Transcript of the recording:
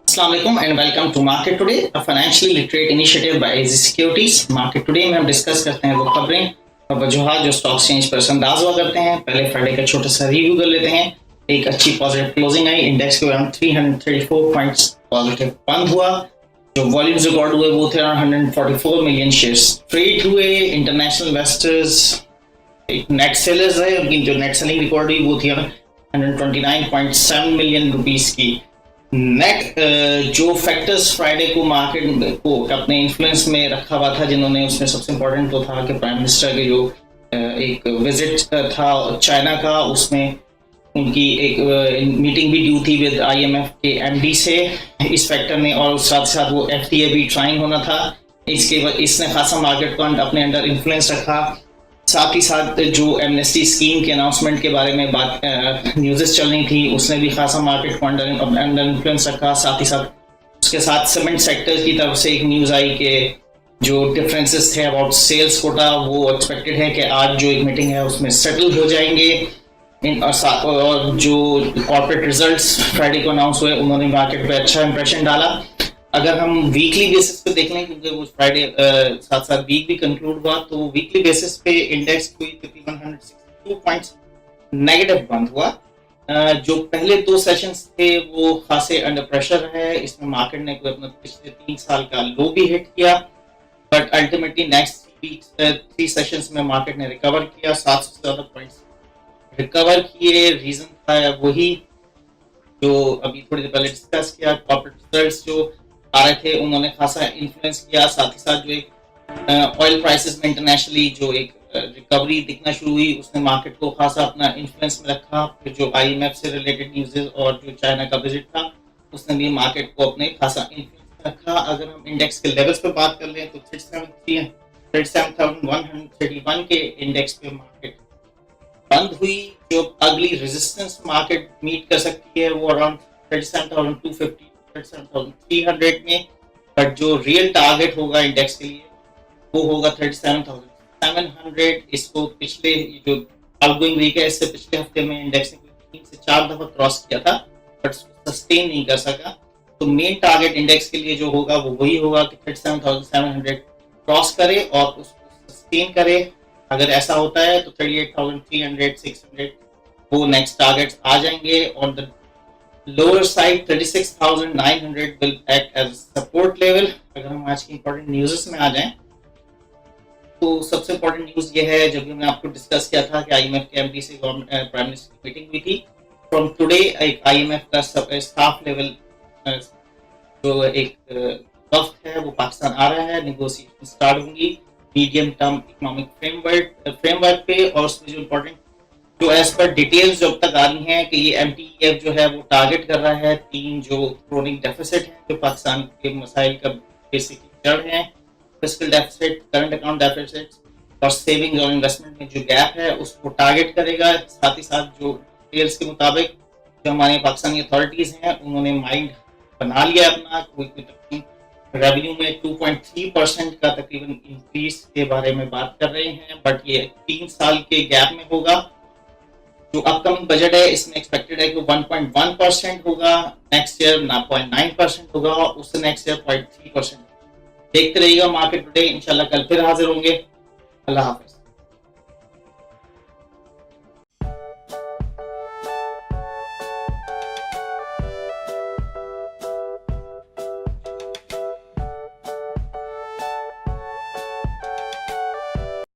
Assalamu alaikum and welcome to Market Today, a financially literate initiative by AZEE Securities. Market Today में हम discuss करते हैं वो खबरें और वजूहात जो स्टॉक एक्सचेंज पर अंदाज हुआ करते हैं। पहले फ्राइडे का छोटा सा रिव्यू कर लेते हैं। एक अच्छी पॉजिटिव क्लोजिंग आई, इंडेक्स के अराउंड 334 पॉइंट्स पॉजिटिव बंद हुआ। जो वॉल्यूम्स रिकॉर्ड हुए वो थे अराउंड 144 मिलियन शेयर्स ट्रेड हुए। इंटरनेशनल इन्वेस्टर्स नेट सेलर्स है, उनकी जो नेट सेलिंग रिकॉर्ड हुई वो थी 129.7 मिलियन रुपीस की। नेट जो फैक्टर्स फ्राइडे को मार्केट को अपने इन्फ्लुएंस में रखा हुआ था, जिन्होंने उसमें सबसे इम्पोर्टेंट तो था कि प्राइम मिनिस्टर के जो एक विजिट था चाइना का, उसमें उनकी एक मीटिंग भी ड्यू थी विद आईएमएफ के एमडी से इस फैक्टर ने, और साथ साथ वो एफटीए भी ट्राइंग होना था। इसने खासा मार्केट को अपने अंडर इन्फ्लुएंस रखा। साथ ही साथ जो एमनेस्टी स्कीम के अनाउंसमेंट के बारे में बात न्यूज़ेस चल रही थी, उसने भी खासा मार्केट को अंडर इन्फ्लुएंस रखा। साथ ही साथ उसके साथ सीमेंट सेक्टर की तरफ से एक न्यूज़ आई कि जो डिफरेंसेस थे अबाउट सेल्स कोटा, वो एक्सपेक्टेड है कि आज जो एक मीटिंग है उसमें सेटल हो जाएंगे। और जो कॉर्पोरेट रिजल्ट्स फ्राइडे को अनाउंस हुए, उन्होंने मार्केट पे अच्छा इंप्रेशन डाला। अगर हम वीकली बेसिस पे देख लें, क्योंकि वो फ्राइडे साथ साथ वीक भी कंक्लूड हुआ, तो वीकली बेसिस पे इंडेक्स कोई तकरीबन 162 पॉइंट्स नेगेटिव बंद हुआ। जो पहले दो सेशंस थे वो खासे अंडर प्रेशर है। इसमें मार्केट ने कोई अपना पिछले 3 साल का लो भी हिट किया, बट अल्टीमेटली नेक्स्ट 3 सेशंस में मार्केट ने रिकवर किया, 700 से ज्यादा पॉइंट्स रिकवर किए। रीजन था वही जो अभी थोड़ी देर पहले डिस्कस किया, कॉर्पोरेट रिजल्ट्स जो आ रहे थे उन्होंने खासा इन्फ्लुएंस किया। साथ ही साथ जो एक ऑयल प्राइसेस में इंटरनेशनली जो एक रिकवरी दिखना शुरू हुई, उसने मार्केट को खासा अपना इन्फ्लुएंस में रखा। फिर जो आईएमएफ से रिलेटेड न्यूज़ और जो चाइना का विजिट था, उसने भी मार्केट को अपने खासा इन्फ्लुएंस में रखा। अगर हम इंडेक्स के लेवल्स पे बात कर लें तो 37,131 के इंडेक्स पे मार्केट बंद हुई। जो अगली रेजिस्टेंस मार्केट मीट कर सकती है वो अराउंड 37,250 37,300 में, बट जो रियल टारगेट होगा इंडेक्स के लिए वो होगा 37,700। इसको पिछले जो आउटगोइंग वीक है, इससे पिछले हफ्ते में इंडेक्स ने 3 से 4 दफा क्रॉस किया था, बट सस्टेन नहीं कर सका। तो मेन टारगेट इंडेक्स के लिए जो होगा वो वही होगा कि 37,700 क्रॉस करे और उसको सस्टेन करे। अगर ऐसा होता है तो 38,300 600 वो नेक्स्ट टारगेट्स आ जाएंगे। और the lower side 36,900 will act as support level। अगर हम आज की इंपॉर्टेंट न्यूज़ में आ जाएं तो सबसे इंपॉर्टेंट न्यूज़ ये है, जब मैंने आपको डिस्कस किया था कि आईएमएफ के एमडी से प्राइम मिनिस्टर की मीटिंग हुई थी। फ्रॉम टुडे एक आईएमएफ का स्टाफ लेवल जो एक वक्त है वो पाकिस्तान आ रहा है। नेगोशिएशन स्टार्ट होंगी मीडियम टर्म इकोनॉमिक फ्रेमवर्क पे, और उसमें जो इम्पोर्टेंट जो एज पर डिटेल्स जब तक आ रही हैं कि ये एमटीईएफ जो है वो टारगेट कर रहा है 3 जो क्रोनिक डेफिसिट है जो पाकिस्तान के मसाइल का बेसिक जड़ है, fiscal deficit, current account deficit और सेविंग्स और इन्वेस्टमेंट में जो गैप है उसको टारगेट करेगा। साथ ही साथ जो डिटेल्स के मुताबिक जो हमारे पाकिस्तानी अथॉरिटीज हैं उन्होंने माइंड बना लिया अपना, कोई रेवेन्यू में 2.3% का तकरीबन इंक्रीज के बारे में बात कर रहे हैं, बट ये 3 साल के गैप में होगा। जो अपकमिंग बजट है इसमें एक्सपेक्टेड है कि 1.1% होगा, नेक्स्ट ईयर 0.9% होगा, और उससे नेक्स्ट ईयर 0.3%। देखते रहिएगा मार्केट टुडे। इंशाल्लाह कल फिर हाजिर होंगे। अल्लाह हाफिज।